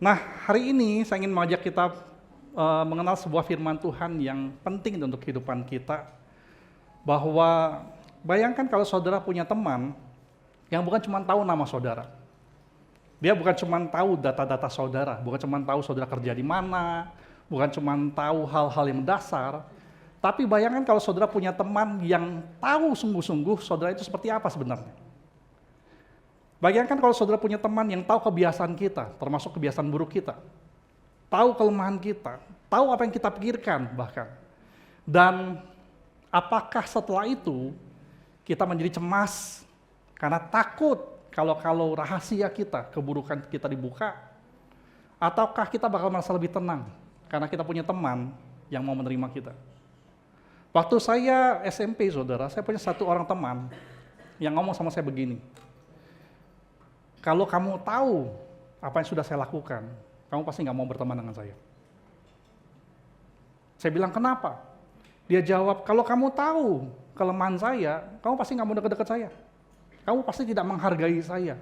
Nah, hari ini saya ingin mengajak kita mengenal sebuah firman Tuhan yang penting untuk kehidupan kita. Bahwa bayangkan kalau saudara punya teman yang bukan cuma tahu nama saudara. Dia bukan cuma tahu data-data saudara, bukan cuma tahu saudara kerja di mana, bukan cuma tahu hal-hal yang mendasar. Tapi bayangkan kalau saudara punya teman yang tahu sungguh-sungguh saudara itu seperti apa sebenarnya. Bayangkan kalau saudara punya teman yang tahu kebiasaan kita, termasuk kebiasaan buruk kita. Tahu kelemahan kita, tahu apa yang kita pikirkan bahkan. Dan apakah setelah itu kita menjadi cemas karena takut kalau rahasia kita, keburukan kita dibuka, ataukah kita bakal merasa lebih tenang karena kita punya teman yang mau menerima kita. Waktu saya SMP, saudara, saya punya satu orang teman yang ngomong sama saya begini, kalau kamu tahu apa yang sudah saya lakukan, kamu pasti nggak mau berteman dengan saya. Saya bilang, kenapa? Dia jawab, kalau kamu tahu kelemahan saya, kamu pasti nggak mau dekat-dekat saya. Kamu pasti tidak menghargai saya.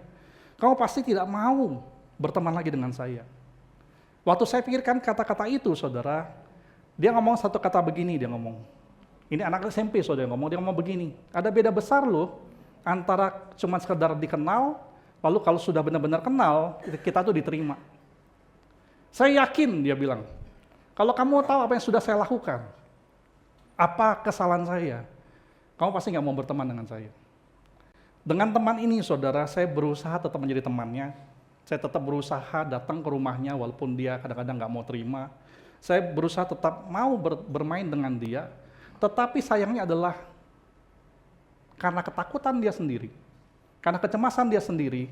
Kamu pasti tidak mau berteman lagi dengan saya. Waktu saya pikirkan kata-kata itu, saudara, dia ngomong satu kata begini, dia ngomong. Ini anak SMP, saudara, dia ngomong begini. Ada beda besar loh, antara cuma sekedar dikenal, lalu kalau sudah benar-benar kenal, kita tuh diterima. Saya yakin, dia bilang, kalau kamu tahu apa yang sudah saya lakukan, apa kesalahan saya, kamu pasti nggak mau berteman dengan saya. Dengan teman ini, saudara, saya berusaha tetap menjadi temannya. Saya tetap berusaha datang ke rumahnya, walaupun dia kadang-kadang nggak mau terima. Saya berusaha tetap mau bermain dengan dia, tetapi sayangnya adalah karena ketakutan dia sendiri, karena kecemasan dia sendiri,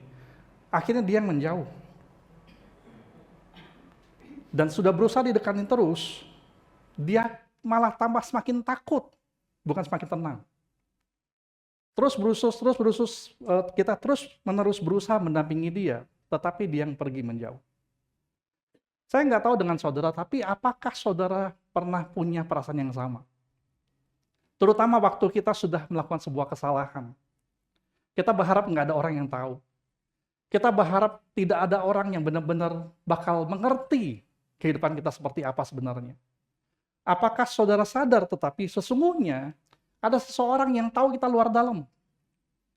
akhirnya dia yang menjauh. Dan sudah berusaha didekatin terus, dia malah tambah semakin takut, bukan semakin tenang. Terus berusus, kita terus-menerus berusaha mendampingi dia, tetapi dia yang pergi menjauh. Saya nggak tahu dengan saudara, tapi apakah saudara pernah punya perasaan yang sama? Terutama waktu kita sudah melakukan sebuah kesalahan. Kita berharap nggak ada orang yang tahu. Kita berharap tidak ada orang yang benar-benar bakal mengerti kehidupan kita seperti apa sebenarnya. Apakah saudara sadar tetapi sesungguhnya ada seseorang yang tahu kita luar dalam.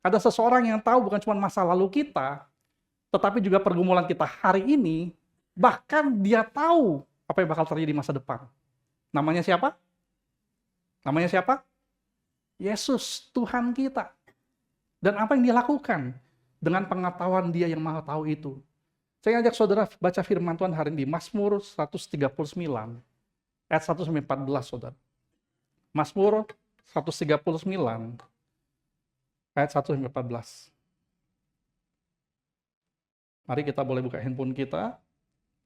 Ada seseorang yang tahu bukan cuma masa lalu kita, tetapi juga pergumulan kita hari ini, bahkan dia tahu apa yang bakal terjadi di masa depan. Namanya siapa? Namanya siapa? Yesus, Tuhan kita. Dan apa yang dia lakukan dengan pengetahuan dia yang maha tahu itu. Saya ajak saudara baca firman Tuhan hari ini, Mazmur 139, ayat 1-14, saudara. Mazmur 139, ayat 1-14. Mari kita boleh buka handphone kita,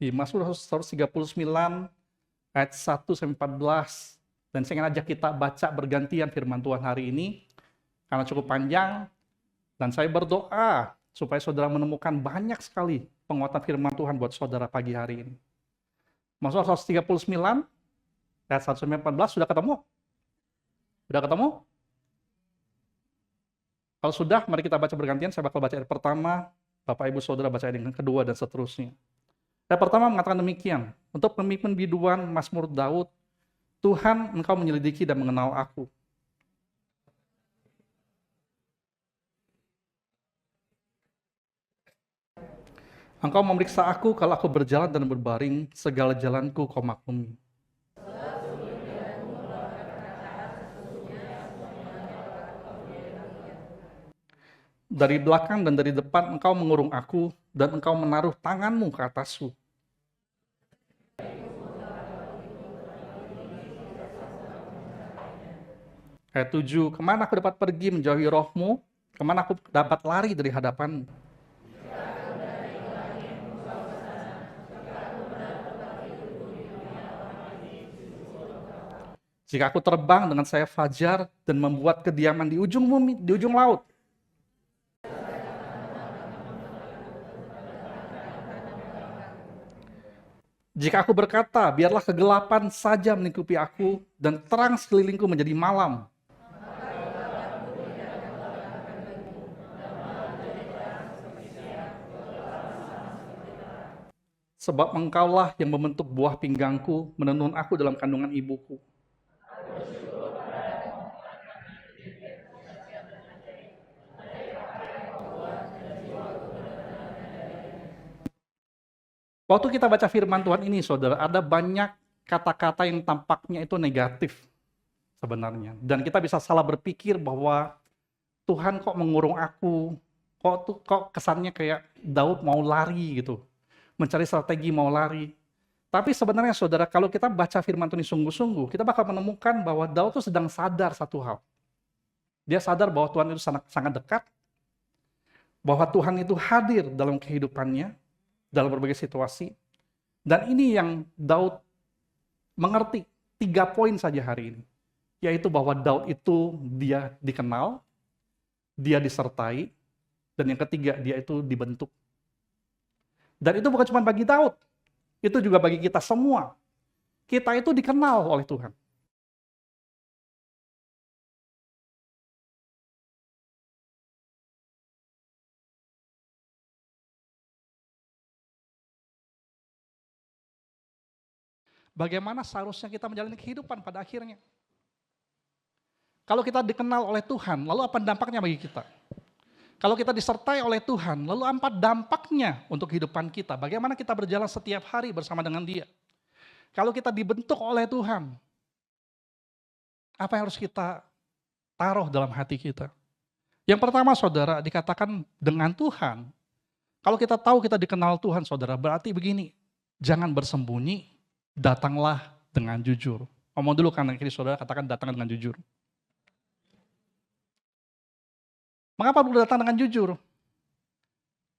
di Mazmur 139, ayat 1-14. Dan saya ingin ajak kita baca bergantian firman Tuhan hari ini, karena cukup panjang, dan saya berdoa supaya saudara menemukan banyak sekali penguatan firman Tuhan buat saudara pagi hari ini. Mazmur 139, ayat 1-14, sudah ketemu? Sudah ketemu? Kalau sudah, mari kita baca bergantian. Saya bakal baca ayat pertama, Bapak Ibu Saudara baca ayat yang kedua, dan seterusnya. Ayat pertama mengatakan demikian, untuk pemimpin biduan Mazmur Daud, Tuhan, Engkau menyelidiki dan mengenal aku. Engkau memeriksa aku kalau aku berjalan dan berbaring, segala jalanku Kau maklumi. Dari belakang dan dari depan Engkau mengurung aku, dan Engkau menaruh tanganmu ke atasku. Ayat 7, kemana aku dapat pergi menjauhi rohmu? Kemana aku dapat lari dari hadapanmu? Jika aku terbang dengan sayap fajar dan membuat kediaman di ujung bumi, di ujung laut. Jika aku berkata, biarlah kegelapan saja melingkupi aku dan terang sekelilingku menjadi malam. Sebab engkaulah yang membentuk buah pinggangku, menenun aku dalam kandungan ibuku. Waktu kita baca firman Tuhan ini, saudara, ada banyak kata-kata yang tampaknya itu negatif sebenarnya. Dan kita bisa salah berpikir bahwa Tuhan kok mengurung aku, kok kesannya kayak Daud mau lari gitu, mencari strategi mau lari. Tapi sebenarnya saudara, kalau kita baca firman Tuhan ini sungguh-sungguh, kita bakal menemukan bahwa Daud itu sedang sadar satu hal. Dia sadar bahwa Tuhan itu sangat dekat, bahwa Tuhan itu hadir dalam kehidupannya, dalam berbagai situasi. Dan ini yang Daud mengerti, 3 poin saja hari ini. Yaitu bahwa Daud itu dia dikenal, dia disertai, dan yang ketiga dia itu dibentuk. Dan itu bukan cuma bagi Daud, itu juga bagi kita semua. Kita itu dikenal oleh Tuhan. Bagaimana seharusnya kita menjalani kehidupan pada akhirnya. Kalau kita dikenal oleh Tuhan, lalu apa dampaknya bagi kita? Kalau kita disertai oleh Tuhan, lalu apa dampaknya untuk kehidupan kita? Bagaimana kita berjalan setiap hari bersama dengan Dia? Kalau kita dibentuk oleh Tuhan, apa yang harus kita taruh dalam hati kita? Yang pertama, saudara, dikatakan dengan Tuhan. Kalau kita tahu kita dikenal Tuhan, saudara, berarti begini, jangan bersembunyi, datanglah dengan jujur. Ngomong dulu kanan kiri, saudara, katakan datang dengan jujur. Mengapa perlu datang dengan jujur?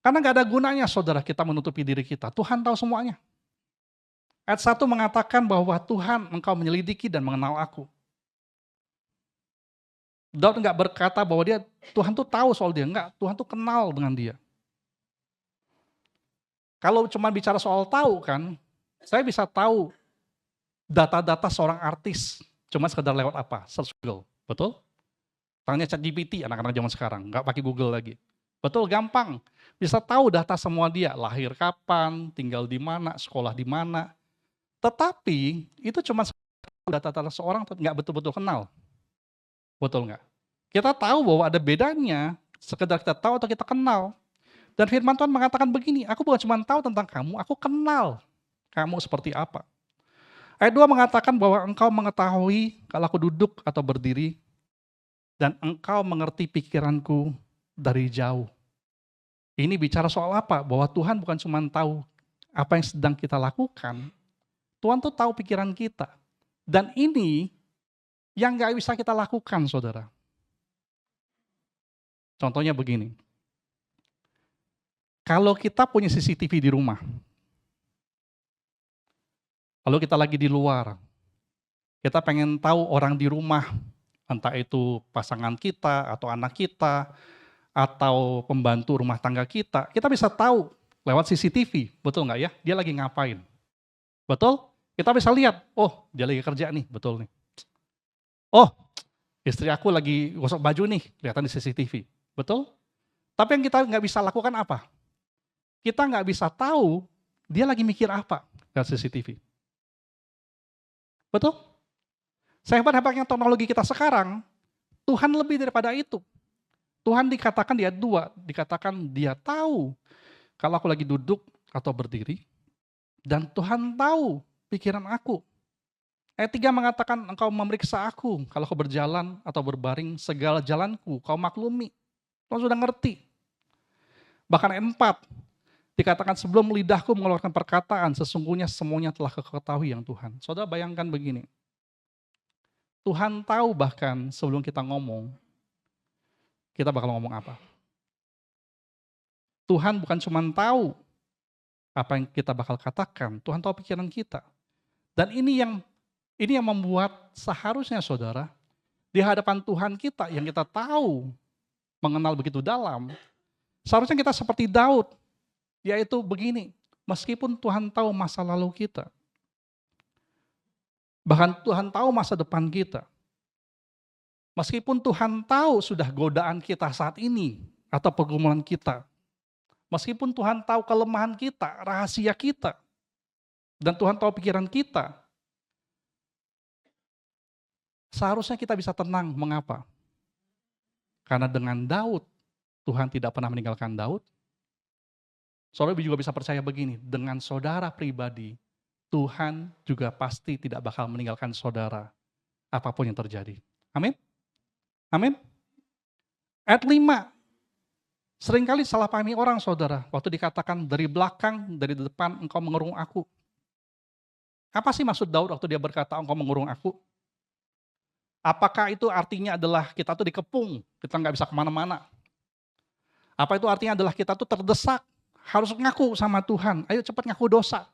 Karena gak ada gunanya, saudara, kita menutupi diri kita. Tuhan tahu semuanya. Ayat 1 mengatakan bahwa Tuhan, engkau menyelidiki dan mengenal aku. Daud nggak berkata bahwa Tuhan tuh tahu soal dia, enggak, Tuhan tuh kenal dengan dia. Kalau cuma bicara soal tahu kan, saya bisa tahu data-data seorang artis, cuma sekedar lewat apa? Search Google, betul? Tanya ChatGPT anak-anak zaman sekarang, nggak pakai Google lagi. Betul, gampang. Bisa tahu data semua dia, lahir kapan, tinggal di mana, sekolah di mana. Tetapi itu cuma data-data seorang nggak betul-betul kenal. Betul nggak? Kita tahu bahwa ada bedanya, sekedar kita tahu atau kita kenal. Dan firman Tuhan mengatakan begini, aku bukan cuma tahu tentang kamu, aku kenal kamu seperti apa. Ayat 2 mengatakan bahwa engkau mengetahui kalau aku duduk atau berdiri, dan engkau mengerti pikiranku dari jauh. Ini bicara soal apa? Bahwa Tuhan bukan cuma tahu apa yang sedang kita lakukan, Tuhan tuh tahu pikiran kita. Dan ini yang gak bisa kita lakukan, saudara. Contohnya begini. Kalau kita punya CCTV di rumah, lalu kita lagi di luar, kita pengen tahu orang di rumah, entah itu pasangan kita, atau anak kita, atau pembantu rumah tangga kita bisa tahu lewat CCTV, betul nggak ya? Dia lagi ngapain? Betul? Kita bisa lihat, oh dia lagi kerja nih, betul nih. Oh, istri aku lagi gosok baju nih, kelihatan di CCTV. Betul? Tapi yang kita nggak bisa lakukan apa? Kita nggak bisa tahu dia lagi mikir apa dari CCTV. Betul? Sehebat-hebatnya teknologi kita sekarang, Tuhan lebih daripada itu. Tuhan dikatakan di ayat 2, dikatakan dia tahu kalau aku lagi duduk atau berdiri, dan Tuhan tahu pikiran aku. Ayat 3 mengatakan engkau memeriksa aku, kalau aku berjalan atau berbaring, segala jalanku kau maklumi. Kau sudah ngerti. Bahkan ayat 4, dikatakan sebelum lidahku mengeluarkan perkataan, sesungguhnya semuanya telah keketahui yang Tuhan. Saudara bayangkan begini, Tuhan tahu bahkan sebelum kita ngomong, kita bakal ngomong apa. Tuhan bukan cuma tahu apa yang kita bakal katakan, Tuhan tahu pikiran kita. Dan ini yang membuat seharusnya saudara, di hadapan Tuhan kita yang kita tahu, mengenal begitu dalam, seharusnya kita seperti Daud, yaitu begini, meskipun Tuhan tahu masa lalu kita, bahkan Tuhan tahu masa depan kita, meskipun Tuhan tahu sudah godaan kita saat ini, atau pergumulan kita, meskipun Tuhan tahu kelemahan kita, rahasia kita, Dan Tuhan tahu pikiran kita. Seharusnya kita bisa tenang. Mengapa? Karena dengan Daud, Tuhan tidak pernah meninggalkan Daud. Saudara juga bisa percaya begini, dengan saudara pribadi, Tuhan juga pasti tidak bakal meninggalkan saudara, apapun yang terjadi. Amin? Amin? Ayat 5, seringkali salah pahami orang saudara, waktu dikatakan dari belakang, dari depan engkau mengurung aku. Apa sih maksud Daud waktu dia berkata engkau mengurung aku? Apakah itu artinya adalah kita tuh dikepung, kita nggak bisa kemana-mana? Apa itu artinya adalah kita tuh terdesak, harus ngaku sama Tuhan, ayo cepat ngaku dosa.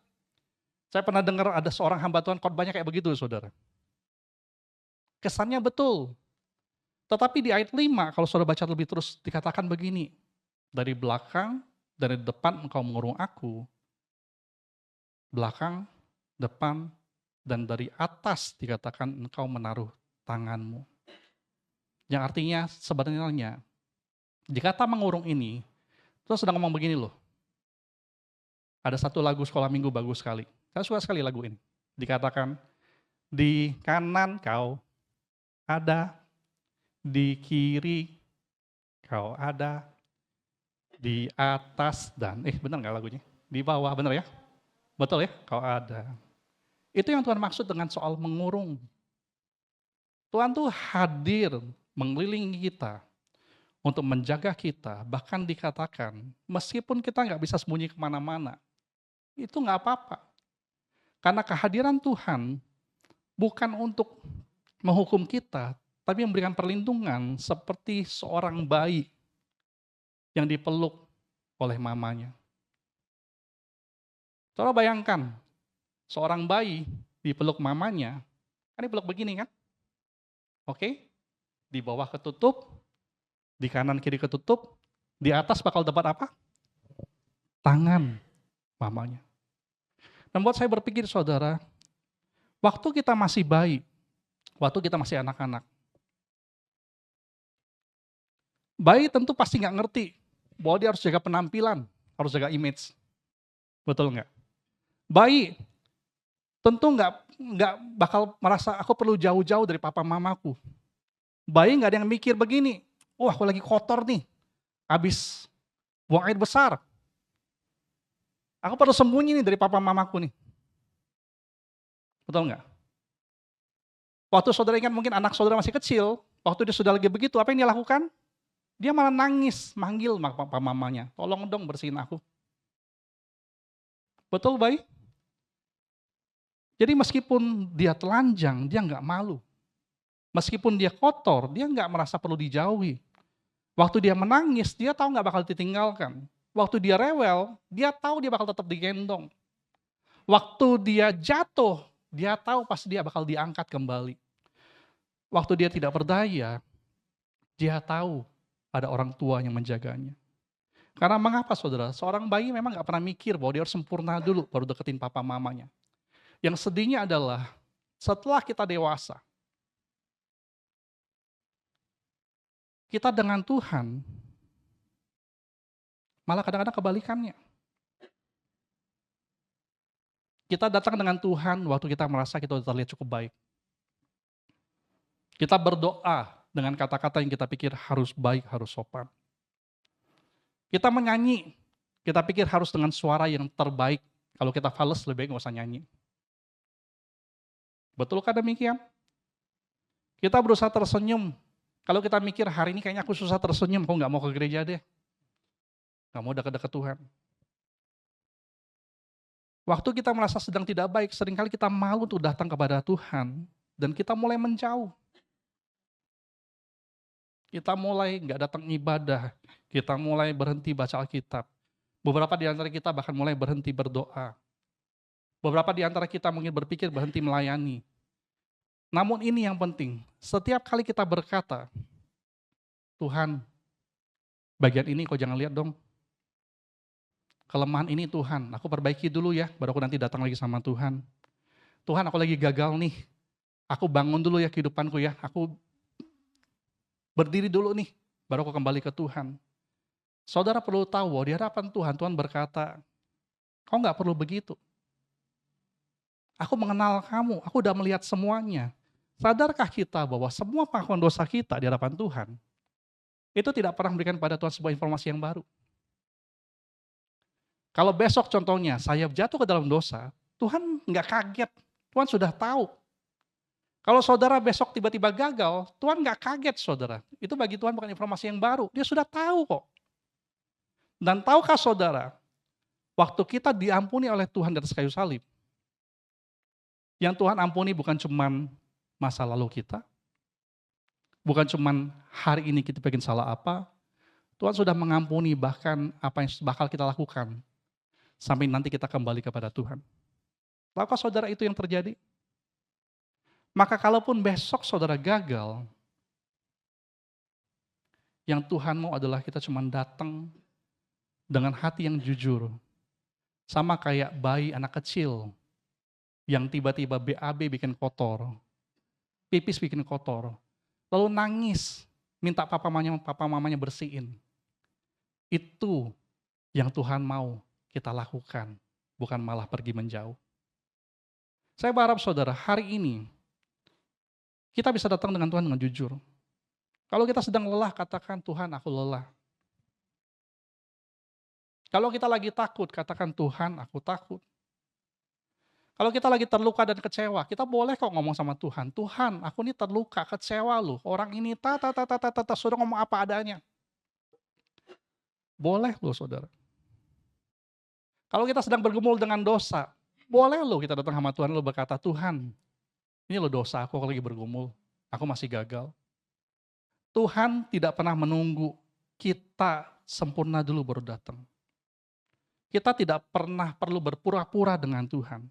Saya pernah dengar ada seorang hamba Tuhan khotbahnya kayak begitu saudara. Kesannya betul. Tetapi di ayat 5, kalau saudara baca lebih terus, dikatakan begini, dari belakang, dari depan engkau mengurung aku, belakang, depan, dan dari atas dikatakan engkau menaruh tanganmu. Yang artinya sebenarnya, dikata mengurung ini, terus sedang ngomong begini loh. Ada satu lagu sekolah minggu bagus sekali. Saya suka sekali lagu ini. Dikatakan, di kanan kau ada, di kiri kau ada, di atas dan, benar nggak lagunya? Di bawah, benar ya? Betul ya? Kau ada. Itu yang Tuhan maksud dengan soal mengurung. Tuhan tuh hadir mengelilingi kita untuk menjaga kita, bahkan dikatakan meskipun kita nggak bisa sembunyi kemana-mana, itu nggak apa-apa. Karena kehadiran Tuhan bukan untuk menghukum kita, tapi memberikan perlindungan seperti seorang bayi yang dipeluk oleh mamanya. Coba bayangkan, seorang bayi dipeluk mamanya, kan dipeluk begini kan? Oke, di bawah ketutup, di kanan kiri ketutup, di atas bakal dapat apa? Tangan mamanya. Dan buat saya berpikir saudara, waktu kita masih bayi, waktu kita masih anak-anak, bayi tentu pasti nggak ngerti bahwa dia harus jaga penampilan, harus jaga image. Betul nggak? Bayi tentu nggak bakal merasa aku perlu jauh-jauh dari papa mamaku. Bayi nggak ada yang mikir begini, aku lagi kotor nih, habis buang air besar. Aku perlu sembunyi nih dari papa mamaku nih. Betul nggak? Waktu saudara ingat mungkin anak saudara masih kecil, waktu dia sudah lagi begitu, apa yang dia lakukan? Dia malah nangis, manggil papa mamanya, tolong dong bersihin aku. Betul bayi? Jadi meskipun dia telanjang, dia nggak malu. Meskipun dia kotor, dia nggak merasa perlu dijauhi. Waktu dia menangis, dia tahu nggak bakal ditinggalkan. Waktu dia rewel, dia tahu dia bakal tetap digendong. Waktu dia jatuh, dia tahu pasti dia bakal diangkat kembali. Waktu dia tidak berdaya, dia tahu ada orang tua yang menjaganya. Karena mengapa saudara? Seorang bayi memang nggak pernah mikir bahwa dia harus sempurna dulu baru deketin papa mamanya. Yang sedihnya adalah setelah kita dewasa, kita dengan Tuhan malah kadang-kadang kebalikannya. Kita datang dengan Tuhan waktu kita merasa kita sudah terlihat cukup baik. Kita berdoa dengan kata-kata yang kita pikir harus baik, harus sopan. Kita menyanyi, kita pikir harus dengan suara yang terbaik. Kalau kita fales lebih baik nggak usah nyanyi. Betulkah demikian? Kita berusaha tersenyum. Kalau kita mikir hari ini kayaknya aku susah tersenyum, aku nggak mau ke gereja deh. Nggak mau dekat-dekat Tuhan. Waktu kita merasa sedang tidak baik, seringkali kita malu untuk datang kepada Tuhan. Dan kita mulai menjauh. Kita mulai nggak datang ibadah. Kita mulai berhenti baca Alkitab. Beberapa di antara kita bahkan mulai berhenti berdoa. Beberapa di antara kita mungkin berpikir berhenti melayani. Namun ini yang penting, setiap kali kita berkata, Tuhan, bagian ini kau jangan lihat dong. Kelemahan ini Tuhan, aku perbaiki dulu ya, baru aku nanti datang lagi sama Tuhan. Tuhan, aku lagi gagal nih, aku bangun dulu ya kehidupanku ya, aku berdiri dulu nih, baru aku kembali ke Tuhan. Saudara perlu tahu bahwa di hadapan Tuhan, Tuhan berkata, kau nggak perlu begitu. Aku mengenal kamu, aku udah melihat semuanya. Sadarkah kita bahwa semua pengakuan dosa kita di hadapan Tuhan, itu tidak pernah memberikan pada Tuhan sebuah informasi yang baru. Kalau besok contohnya saya jatuh ke dalam dosa, Tuhan nggak kaget, Tuhan sudah tahu. Kalau saudara besok tiba-tiba gagal, Tuhan nggak kaget saudara. Itu bagi Tuhan bukan informasi yang baru, dia sudah tahu kok. Dan tahukah saudara, waktu kita diampuni oleh Tuhan di atas kayu salib, yang Tuhan ampuni bukan cuman masa lalu kita, bukan cuman hari ini kita bikin salah apa, Tuhan sudah mengampuni bahkan apa yang bakal kita lakukan, sampai nanti kita kembali kepada Tuhan. Tahukah saudara itu yang terjadi? Maka kalaupun besok saudara gagal, yang Tuhan mau adalah kita cuma datang dengan hati yang jujur. Sama kayak bayi anak kecil yang tiba-tiba BAB bikin kotor, pipis bikin kotor, lalu nangis, minta papa mamanya bersihin. Itu yang Tuhan mau kita lakukan, bukan malah pergi menjauh. Saya berharap saudara, hari ini kita bisa datang dengan Tuhan dengan jujur. Kalau kita sedang lelah, katakan, Tuhan aku lelah. Kalau kita lagi takut, katakan, Tuhan aku takut. Kalau kita lagi terluka dan kecewa, kita boleh kok ngomong sama Tuhan, Tuhan aku ini terluka, kecewa loh, orang ini suruh ngomong apa adanya. Boleh loh saudara. Kalau kita sedang bergumul dengan dosa, boleh loh kita datang sama Tuhan, lalu berkata, Tuhan ini loh dosa aku lagi bergumul, aku masih gagal. Tuhan tidak pernah menunggu kita sempurna dulu baru datang. Kita tidak pernah perlu berpura-pura dengan Tuhan.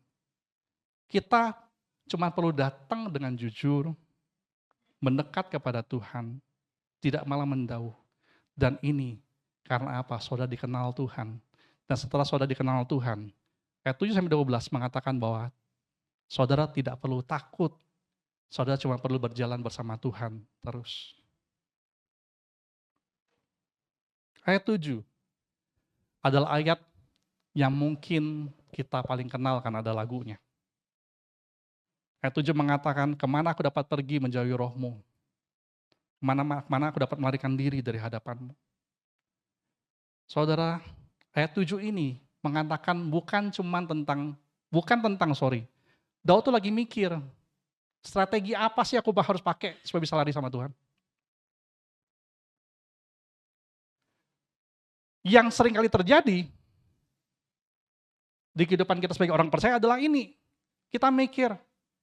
Kita cuma perlu datang dengan jujur, mendekat kepada Tuhan, tidak malah menjauh. Dan ini karena apa? Saudara dikenal Tuhan. Dan setelah saudara dikenal Tuhan, ayat 7-12 mengatakan bahwa saudara tidak perlu takut, saudara cuma perlu berjalan bersama Tuhan terus. Ayat 7 adalah ayat yang mungkin kita paling kenal kan ada lagunya. Ayat 7 mengatakan, kemana aku dapat pergi menjauhi rohmu? Kemana aku dapat melarikan diri dari hadapanmu? Saudara, ayat 7 ini mengatakan bukan tentang Daud tuh lagi mikir, strategi apa sih aku harus pakai supaya bisa lari sama Tuhan? Yang sering kali terjadi di kehidupan kita sebagai orang percaya adalah ini. Kita mikir,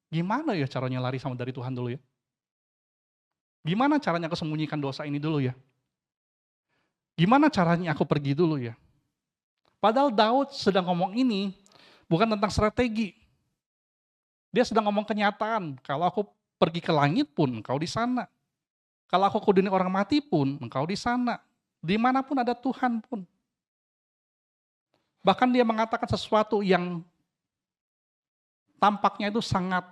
gimana ya caranya lari sama dari Tuhan dulu ya? Gimana caranya aku sembunyikan dosa ini dulu ya? Gimana caranya aku pergi dulu ya? Padahal Daud sedang ngomong ini bukan tentang strategi. Dia sedang ngomong kenyataan. Kalau aku pergi ke langit pun engkau di sana. Kalau aku ke dunia orang mati pun engkau di sana. Dimanapun ada Tuhan pun. Bahkan dia mengatakan sesuatu yang tampaknya itu sangat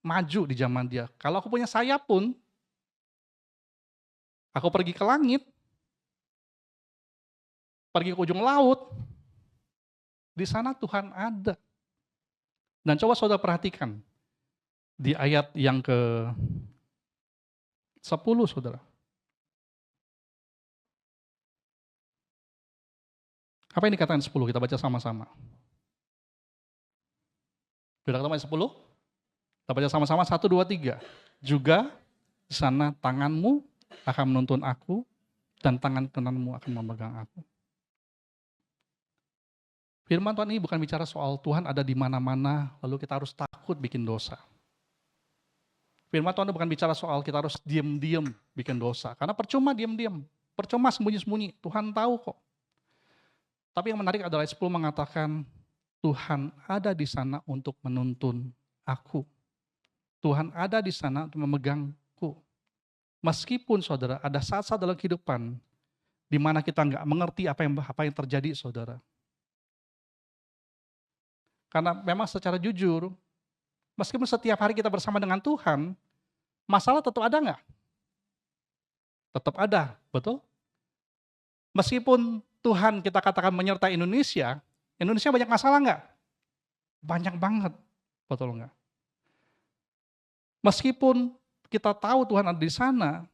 maju di zaman dia. Kalau aku punya sayap pun, aku pergi ke langit, pergi ke ujung laut, di sana Tuhan ada. Dan coba saudara perhatikan, di ayat yang ke-10 saudara. Apa yang dikatakan 10? Kita baca sama-sama. Sudah ketemu ayat 10? Kita baca sama-sama 1, 2, 3. Juga di sana tanganmu akan menuntun aku dan tangan kananmu akan memegang aku. Firman Tuhan ini bukan bicara soal Tuhan ada di mana-mana lalu kita harus takut bikin dosa. Firman Tuhan bukan bicara soal kita harus diam-diam bikin dosa. Karena percuma diam-diam, percuma sembunyi-sembunyi, Tuhan tahu kok. Tapi yang menarik adalah ayat 10 mengatakan, Tuhan ada di sana untuk menuntun aku. Tuhan ada di sana untuk memegangku. Meskipun saudara, ada saat-saat dalam kehidupan di mana kita nggak mengerti apa yang terjadi saudara. Karena memang secara jujur, meskipun setiap hari kita bersama dengan Tuhan, masalah tetap ada nggak? Tetap ada, betul? Meskipun Tuhan kita katakan menyertai Indonesia banyak masalah nggak? Banyak banget. Betul nggak? Meskipun kita tahu Tuhan ada di sana,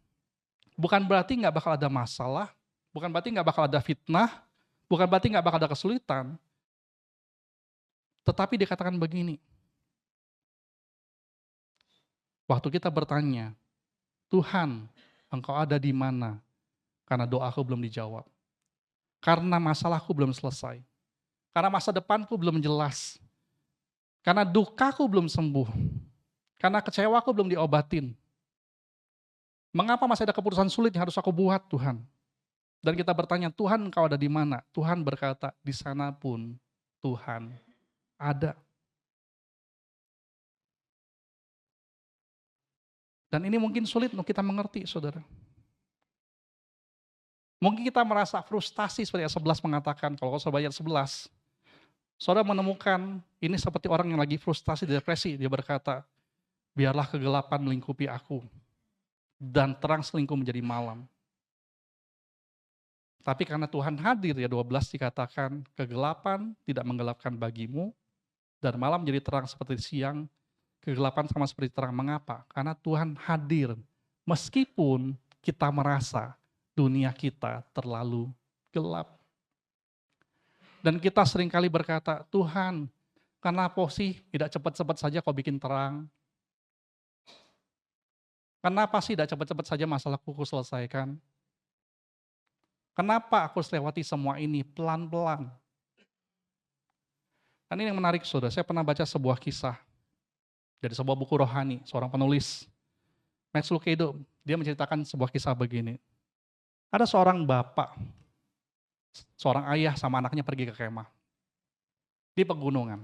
bukan berarti nggak bakal ada masalah, bukan berarti nggak bakal ada fitnah, bukan berarti nggak bakal ada kesulitan. Tetapi dikatakan begini, waktu kita bertanya, Tuhan, Engkau ada di mana? Karena doaku belum dijawab. Karena masalahku belum selesai. Karena masa depanku belum jelas. Karena dukaku belum sembuh. Karena kecewaku belum diobatin. Mengapa masih ada keputusan sulit yang harus aku buat, Tuhan? Dan kita bertanya, Tuhan Engkau ada di mana? Tuhan berkata, di sana pun Tuhan ada. Dan ini mungkin sulit untuk kita mengerti, saudara. Mungkin kita merasa frustasi seperti ayat 11 mengatakan, kalau saudara ayat 11, saudara menemukan ini seperti orang yang lagi frustasi, depresi. Dia berkata, biarlah kegelapan melingkupi aku, dan terang selingkuh menjadi malam. Tapi karena Tuhan hadir, ya 12 dikatakan, kegelapan tidak menggelapkan bagimu, dan malam menjadi terang seperti siang, kegelapan sama seperti terang. Mengapa? Karena Tuhan hadir, meskipun kita merasa dunia kita terlalu gelap. Dan kita seringkali berkata, Tuhan, kenapa sih tidak cepat-cepat saja kau bikin terang? Kenapa sih tidak cepat-cepat saja masalahku kau selesaikan? Kenapa aku harus lewati semua ini pelan-pelan? Dan ini yang menarik, saudara. Saya pernah baca sebuah kisah dari sebuah buku rohani, seorang penulis, Max Lucado. Dia menceritakan sebuah kisah begini. Ada seorang bapak, seorang ayah sama anaknya pergi ke kemah di pegunungan.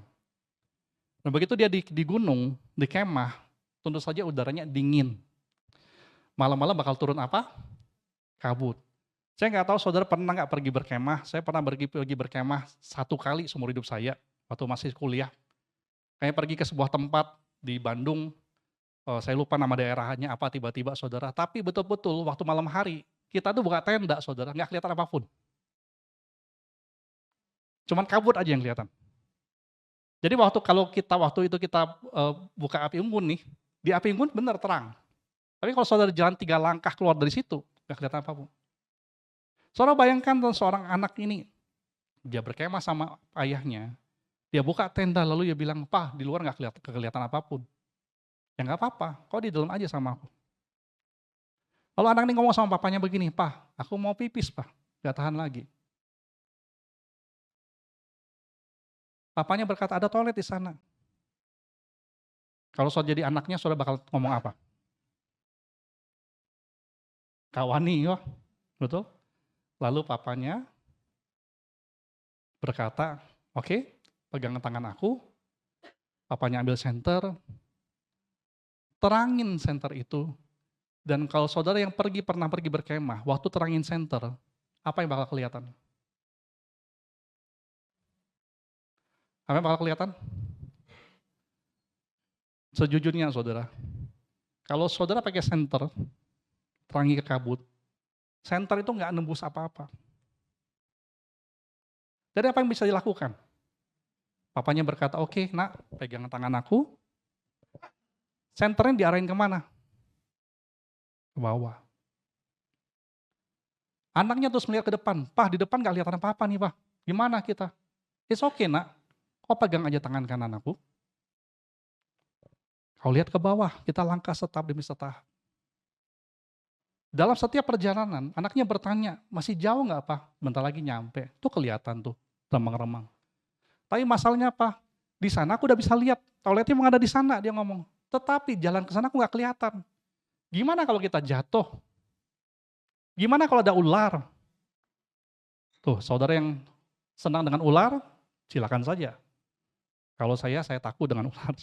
Dan begitu dia di gunung, di kemah, tentu saja udaranya dingin. Malam-malam bakal turun apa? Kabut. Saya nggak tahu saudara pernah nggak pergi berkemah. Saya pernah pergi berkemah 1 kali seumur hidup saya waktu masih kuliah. Kayak pergi ke sebuah tempat di Bandung, saya lupa nama daerahnya apa tiba-tiba saudara. Tapi betul-betul waktu malam hari kita tuh buka tenda saudara, nggak kelihatan apapun. Cuman kabut aja yang kelihatan. Jadi waktu itu kita buka api unggun nih, di api unggun benar terang. Tapi kalau saudara jalan 3 langkah keluar dari situ, nggak kelihatan apapun. Saudara bayangkan seorang anak ini, dia berkemah sama ayahnya, dia buka tenda lalu dia bilang, "Pak, di luar nggak kelihatan apapun." Ya nggak apa-apa, kau di dalam aja sama aku. Lalu anak ini ngomong sama papanya begini, "Pak, aku mau pipis, Pak, nggak tahan lagi." Papanya berkata, "Ada toilet di sana." Kalau saudara jadi anaknya, saudara bakal ngomong apa? Kawani, ya, betul? Lalu papanya berkata, "Oke, pegang tangan aku." Papanya ambil senter, terangin senter itu. Dan kalau saudara yang pernah pergi berkemah, waktu terangin senter, apa yang bakal kelihatan? Apa yang bakal kelihatan? Sejujurnya saudara, kalau saudara pakai senter, terangi ke kabut, senter itu nggak nembus apa-apa. Jadi apa yang bisa dilakukan? Papanya berkata, "Oke nak, pegang tangan aku." Senternya diarahin kemana? Ke bawah. Anaknya terus melihat ke depan, "Pak, di depan nggak kelihatan apa-apa nih, Pak. Gimana kita?" "It's okay nak, kau pegang aja tangan kanan aku. Kau lihat ke bawah, kita langkah setahap demi setahap." Dalam setiap perjalanan, anaknya bertanya, "Masih jauh nggak, Pak?" "Bentar lagi nyampe." Tuh kelihatan tuh, remang-remang. Tapi masalahnya apa? Di sana aku udah bisa lihat, toiletnya memang ada di sana, dia ngomong. Tetapi jalan ke sana aku nggak kelihatan. Gimana kalau kita jatuh? Gimana kalau ada ular? Tuh, saudara yang senang dengan ular, silakan saja. Kalau saya takut dengan ular.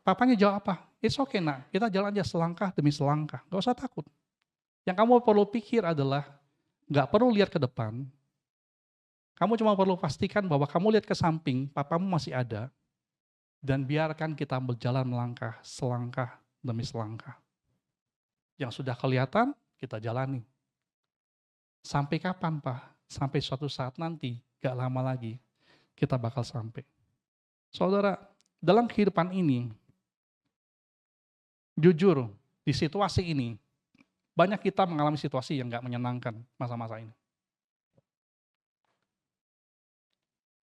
Papanya jawab apa? "It's okay nak, kita jalan aja selangkah demi selangkah, gak usah takut." Yang kamu perlu pikir adalah, gak perlu lihat ke depan, kamu cuma perlu pastikan bahwa kamu lihat ke samping, papamu masih ada, dan biarkan kita berjalan melangkah selangkah demi selangkah. Yang sudah kelihatan, kita jalani. Sampai kapan Pak? Sampai suatu saat nanti, gak lama lagi, kita bakal sampai. Saudara, dalam kehidupan ini, jujur, di situasi ini, banyak kita mengalami situasi yang gak menyenangkan masa-masa ini.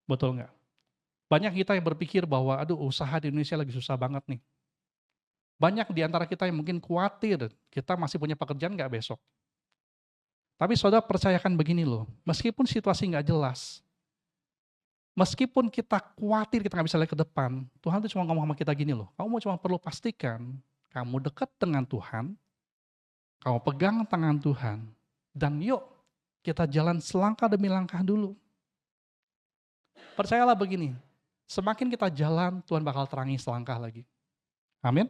Betul nggak? Banyak kita yang berpikir bahwa, aduh usaha di Indonesia lagi susah banget nih. Banyak di antara kita yang mungkin khawatir, kita masih punya pekerjaan nggak besok. Tapi saudara percayakan begini loh, meskipun situasi nggak jelas, meskipun kita khawatir kita nggak bisa lihat ke depan, Tuhan tuh cuma ngomong sama kita gini loh, kamu cuma perlu pastikan, kamu dekat dengan Tuhan, kamu pegang tangan Tuhan, dan yuk kita jalan selangkah demi langkah dulu. Percayalah begini, semakin kita jalan, Tuhan bakal terangi selangkah lagi. Amin.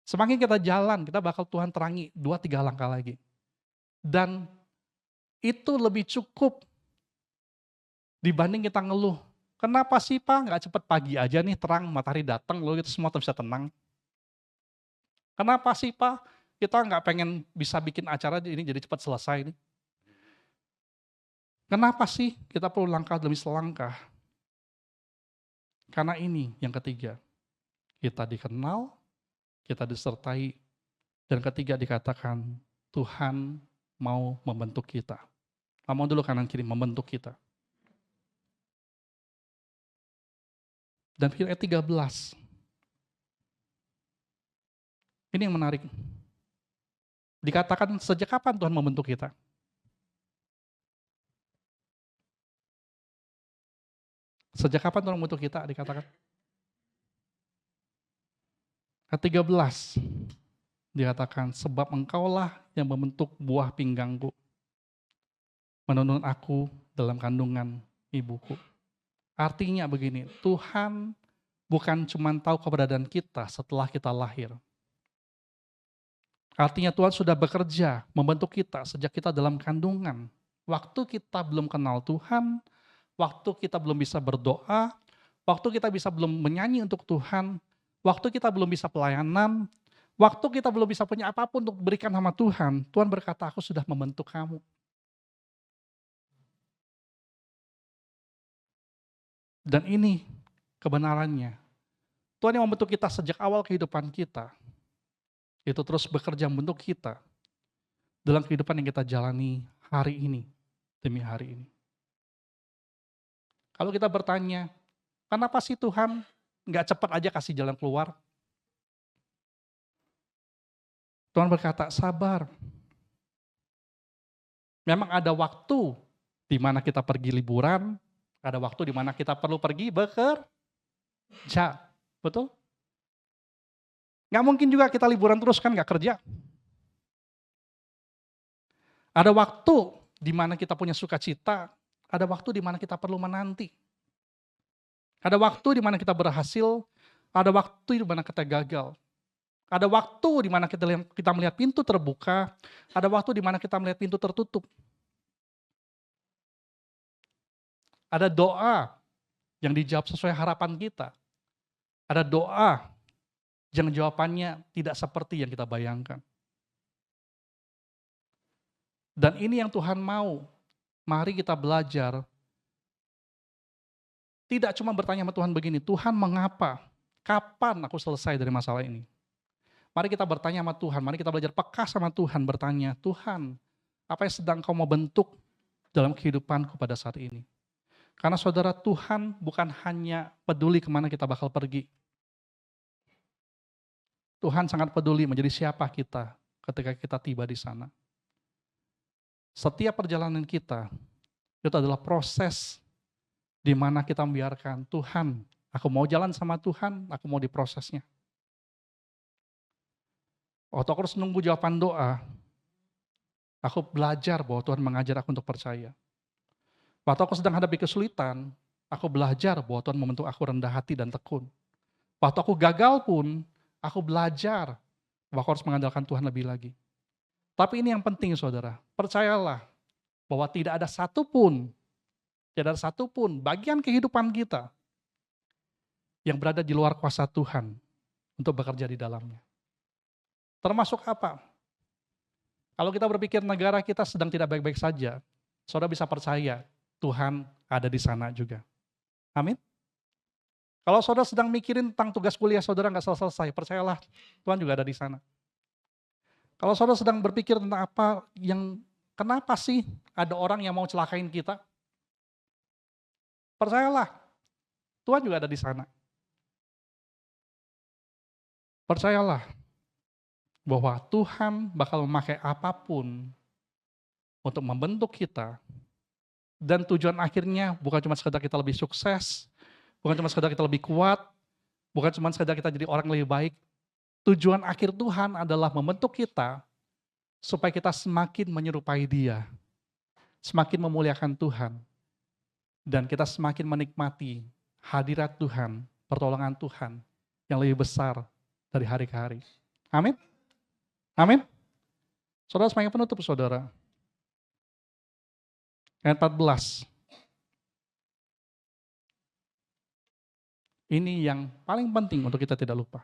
Semakin kita jalan, kita bakal Tuhan terangi 2-3 langkah lagi. Dan itu lebih cukup dibanding kita ngeluh. Kenapa sih Pak, nggak cepet pagi aja nih terang, matahari datang, lalu kita semua bisa tenang. Kenapa sih Pak, kita nggak pengen bisa bikin acara ini jadi cepat selesai nih. Kenapa sih kita perlu langkah demi selangkah? Karena ini yang ketiga, kita dikenal, kita disertai, dan ketiga dikatakan Tuhan mau membentuk kita. Ngomong dulu kanan kiri, membentuk kita. Dan ayat 13, ini yang menarik. Dikatakan sejak kapan Tuhan membentuk kita? Sejak kapan Tuhan membentuk kita dikatakan? Ayat 13 dikatakan, sebab engkaulah yang membentuk buah pinggangku, menuntun aku dalam kandungan ibuku. Artinya begini, Tuhan bukan cuma tahu keberadaan kita setelah kita lahir. Artinya Tuhan sudah bekerja membentuk kita sejak kita dalam kandungan. Waktu kita belum kenal Tuhan, waktu kita belum bisa berdoa, waktu kita belum menyanyi untuk Tuhan, waktu kita belum bisa pelayanan, waktu kita belum bisa punya apapun untuk berikan sama Tuhan, Tuhan berkata, aku sudah membentuk kamu. Dan ini kebenarannya. Tuhan yang membentuk kita sejak awal kehidupan kita, itu terus bekerja membentuk kita dalam kehidupan yang kita jalani hari ini demi hari ini. Kalau kita bertanya, kenapa sih Tuhan nggak cepat aja kasih jalan keluar? Tuhan berkata, sabar. Memang ada waktu di mana kita pergi liburan, ada waktu di mana kita perlu pergi bekerja. Betul? Nggak mungkin juga kita liburan terus kan nggak kerja. Ada waktu di mana kita punya sukacita, ada waktu di mana kita perlu menanti. Ada waktu di mana kita berhasil, ada waktu di mana kita gagal. Ada waktu di mana kita melihat pintu terbuka, ada waktu di mana kita melihat pintu tertutup. Ada doa yang dijawab sesuai harapan kita. Ada doa yang jawabannya tidak seperti yang kita bayangkan. Dan ini yang Tuhan mau. Mari kita belajar. Tidak cuma bertanya sama Tuhan begini, Tuhan mengapa? Kapan aku selesai dari masalah ini? Mari kita bertanya sama Tuhan, mari kita belajar peka sama Tuhan, bertanya, Tuhan, apa yang sedang kau mau bentuk dalam kehidupanku pada saat ini? Karena saudara, Tuhan bukan hanya peduli kemana kita bakal pergi. Tuhan sangat peduli menjadi siapa kita ketika kita tiba di sana. Setiap perjalanan kita, itu adalah proses di mana kita membiarkan Tuhan, aku mau jalan sama Tuhan, aku mau diprosesnya. Waktu aku harus nunggu jawaban doa, aku belajar bahwa Tuhan mengajar aku untuk percaya. Waktu aku sedang hadapi kesulitan, aku belajar bahwa Tuhan membentuk aku rendah hati dan tekun. Waktu aku gagal pun, aku belajar bahwa aku harus mengandalkan Tuhan lebih lagi. Tapi ini yang penting saudara, percayalah bahwa tidak ada satupun bagian kehidupan kita yang berada di luar kuasa Tuhan untuk bekerja di dalamnya. Termasuk apa? Kalau kita berpikir negara kita sedang tidak baik-baik saja, saudara bisa percaya Tuhan ada di sana juga. Amin. Kalau saudara sedang mikirin tentang tugas kuliah saudara nggak selesai, percayalah Tuhan juga ada di sana. Kalau saudara sedang berpikir tentang kenapa sih ada orang yang mau celakain kita, percayalah Tuhan juga ada di sana. Percayalah bahwa Tuhan bakal memakai apapun untuk membentuk kita, dan tujuan akhirnya bukan cuma sekedar kita lebih sukses, bukan cuma sekedar kita lebih kuat, bukan cuma sekedar kita jadi orang lebih baik. Tujuan akhir Tuhan adalah membentuk kita supaya kita semakin menyerupai Dia, semakin memuliakan Tuhan, dan kita semakin menikmati hadirat Tuhan, pertolongan Tuhan yang lebih besar dari hari ke hari. Amin. Amin. Saudara, sebagai penutup saudara. Ayat 14. Ini yang paling penting untuk kita tidak lupa.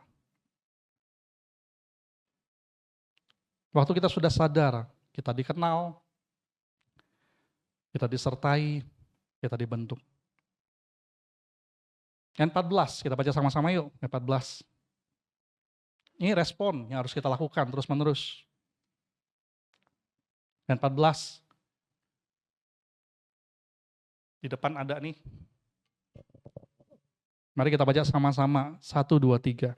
Waktu kita sudah sadar, kita dikenal, kita disertai, kita dibentuk. Ayat 14, kita baca sama-sama yuk. Ayat 14. Ini respon yang harus kita lakukan terus-menerus. Ayat 14. Di depan ada nih. Mari kita baca sama-sama. 1, 2, 3.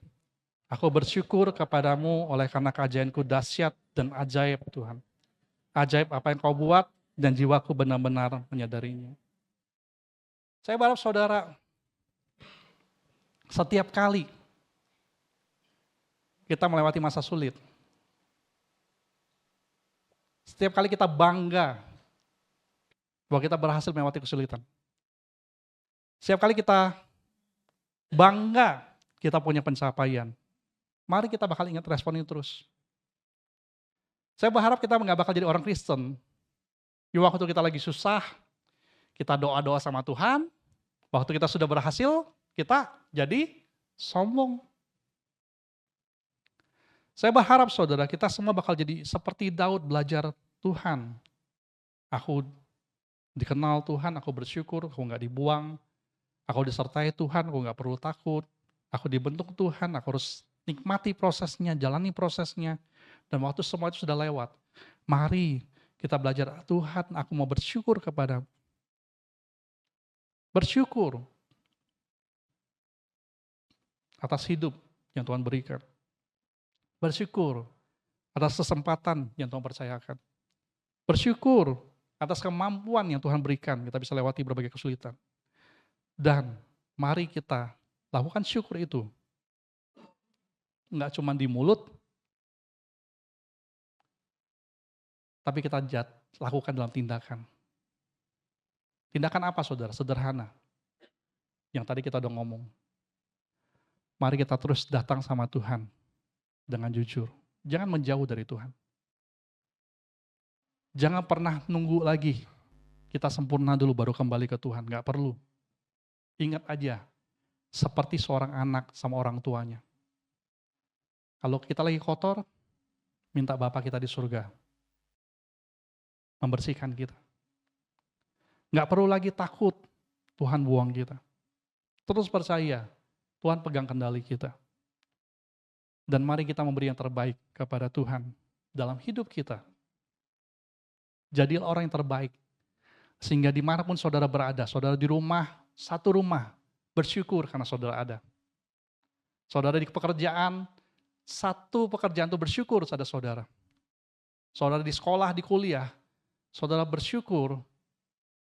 Aku bersyukur kepadamu oleh karena keajaibanku dahsyat dan ajaib Tuhan. Ajaib apa yang kau buat dan jiwaku benar-benar menyadarinya. Saya berharap saudara, setiap kali kita melewati masa sulit, setiap kali kita bangga bahwa kita berhasil melewati kesulitan, setiap kali kita bangga kita punya pencapaian, mari kita bakal ingat respon itu terus. Saya berharap kita nggak bakal jadi orang Kristen, di waktu kita lagi susah, kita doa-doa sama Tuhan, waktu kita sudah berhasil, kita jadi sombong. Saya berharap saudara, kita semua bakal jadi seperti Daud belajar Tuhan. Aku dikenal Tuhan, aku bersyukur, aku gak dibuang. Aku disertai Tuhan, aku gak perlu takut. Aku dibentuk Tuhan, aku harus nikmati prosesnya, jalani prosesnya. Dan waktu semua itu sudah lewat, mari kita belajar, Tuhan aku mau bersyukur kepadamu. Bersyukur atas hidup yang Tuhan berikan. Bersyukur atas kesempatan yang Tuhan percayakan. Bersyukur atas kemampuan yang Tuhan berikan, kita bisa lewati berbagai kesulitan. Dan mari kita lakukan syukur itu. Enggak cuma di mulut, tapi kita lakukan dalam tindakan. Tindakan apa saudara? Sederhana. Yang tadi kita udah ngomong. Mari kita terus datang sama Tuhan dengan jujur. Jangan menjauh dari Tuhan. Jangan pernah nunggu lagi kita sempurna dulu baru kembali ke Tuhan. Gak perlu. Ingat aja, seperti seorang anak sama orang tuanya. Kalau kita lagi kotor, minta Bapa kita di surga membersihkan kita. Gak perlu lagi takut Tuhan buang kita. Terus percaya, Tuhan pegang kendali kita. Dan mari kita memberi yang terbaik kepada Tuhan dalam hidup kita. Jadilah orang yang terbaik. Sehingga dimanapun saudara berada, saudara di rumah, satu rumah, bersyukur karena saudara ada. Saudara di pekerjaan, satu pekerjaan itu bersyukur pada saudara. Saudara di sekolah, di kuliah, saudara bersyukur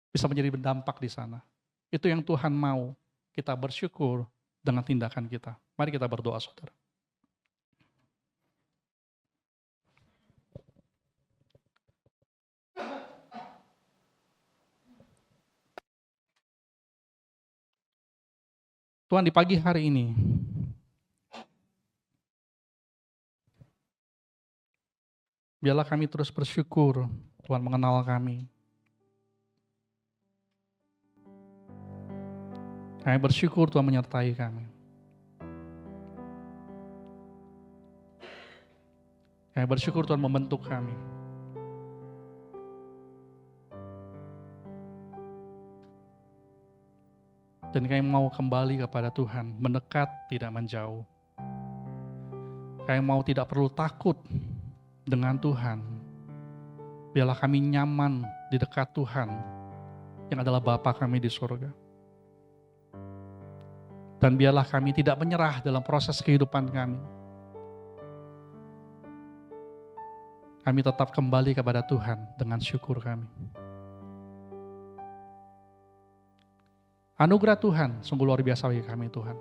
bisa menjadi berdampak di sana. Itu yang Tuhan mau, kita bersyukur dengan tindakan kita. Mari kita berdoa saudara. Tuhan, di pagi hari ini, biarlah kami terus bersyukur Tuhan mengenal kami. Kami bersyukur Tuhan menyertai kami. Kami bersyukur Tuhan membentuk kami. Dan kami mau kembali kepada Tuhan, mendekat tidak menjauh. Kami mau tidak perlu takut dengan Tuhan. Biarlah kami nyaman di dekat Tuhan, yang adalah Bapa kami di surga. Dan biarlah kami tidak menyerah dalam proses kehidupan kami. Kami tetap kembali kepada Tuhan dengan syukur kami. Anugerah Tuhan sungguh luar biasa bagi kami Tuhan.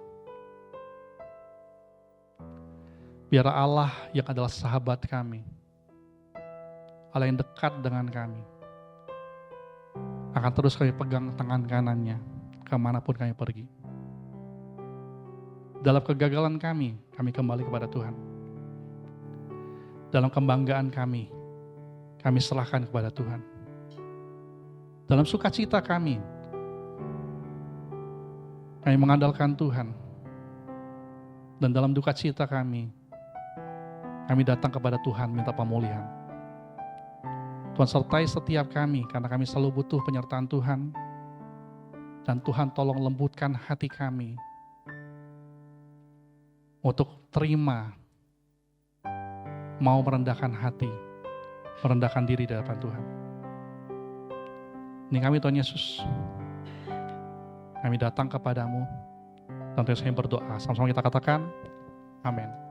Biar Allah yang adalah sahabat kami, Allah yang dekat dengan kami, akan terus kami pegang tangan kanannya kemanapun kami pergi. Dalam kegagalan kami kembali kepada Tuhan. Dalam kebanggaan kami serahkan kepada Tuhan. Dalam sukacita kami mengandalkan Tuhan. Dan dalam duka cita kami datang kepada Tuhan minta pemulihan. Tuhan sertai setiap kami, karena kami selalu butuh penyertaan Tuhan. Dan Tuhan tolong lembutkan hati kami untuk terima, mau merendahkan hati, merendahkan diri di hadapan Tuhan. Ini kami Tuhan Yesus, kami datang kepadamu, dan terus kami berdoa. Sama-sama kita katakan, amin.